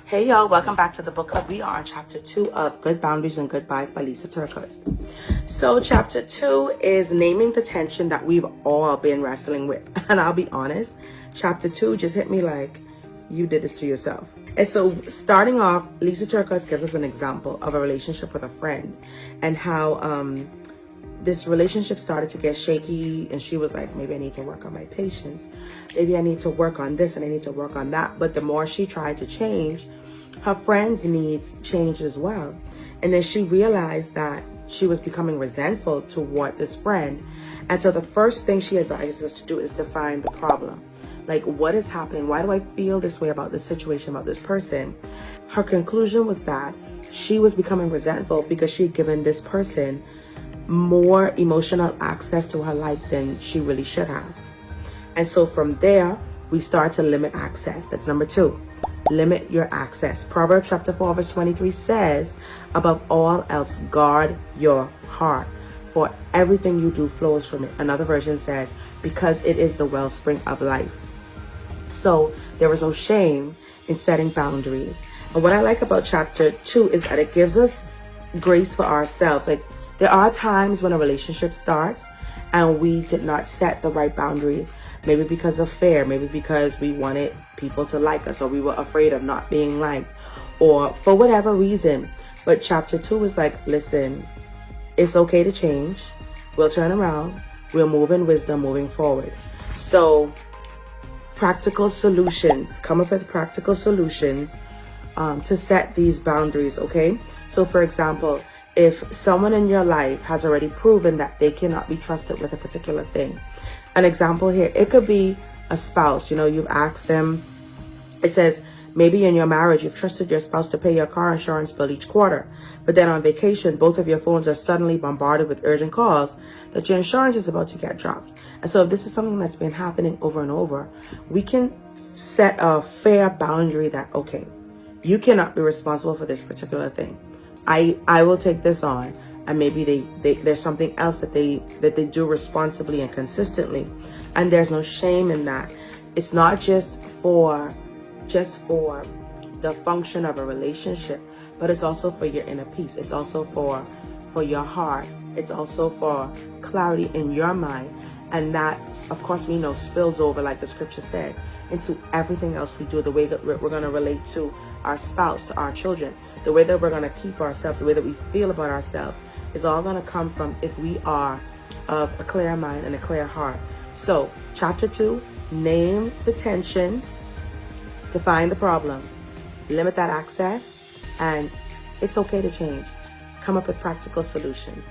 Hey y'all, welcome back to the book club. We are on chapter 2 of Good Boundaries and Goodbyes by Lysa TerKeurst. So chapter 2 is naming the tension that we've all been wrestling with. And I'll be honest, chapter 2 just hit me like, you did this to yourself. And so starting off, Lysa TerKeurst gives us an example of a relationship with a friend and how this relationship started to get shaky, and she was like, maybe I need to work on my patience. Maybe I need to work on this and I need to work on that. But the more she tried to change, her friend's needs changed as well. And then she realized that she was becoming resentful toward this friend. And so the first thing she advises us to do is define the problem. Like, what is happening? Why do I feel this way about this situation, about this person? Her conclusion was that she was becoming resentful because she had given this person more emotional access to her life than she really should have. And so from there, we start to limit access. That's number 2. Limit your access. Proverbs chapter 4 verse 23 says, above all else, guard your heart, for everything you do flows from it. Another version says, because it is the wellspring of life. So there is no shame in setting boundaries. And what I like about chapter 2 is that it gives us grace for ourselves. Like, there are times when a relationship starts and we did not set the right boundaries. Maybe because of fear, maybe because we wanted people to like us, or we were afraid of not being liked, or for whatever reason. But chapter 2 is like, listen, it's okay to change. We'll turn around. We'll move in wisdom moving forward. So practical solutions, come up with practical solutions to set these boundaries, okay? So for example, if someone in your life has already proven that they cannot be trusted with a particular thing. An example here, it could be a spouse. You know, you've asked them, it says, maybe in your marriage, you've trusted your spouse to pay your car insurance bill each quarter. But then on vacation, both of your phones are suddenly bombarded with urgent calls that your insurance is about to get dropped. And so if this is something that's been happening over and over, we can set a fair boundary that, okay, you cannot be responsible for this particular thing. I will take this on, and maybe there's something else that they do responsibly and consistently, and there's no shame in that. It's not just for the function of a relationship, but it's also for your inner peace. It's also for your heart. It's also for clarity in your mind, and that, of course, we know spills over, like the scripture says, into everything else we do. The way that we're going to relate to our spouse, to our children, the way that we're going to keep ourselves, the way that we feel about ourselves, is all going to come from if we are of a clear mind and a clear heart. So chapter 2, name the tension, define the problem, limit that access, and it's okay to change. Come up with practical solutions.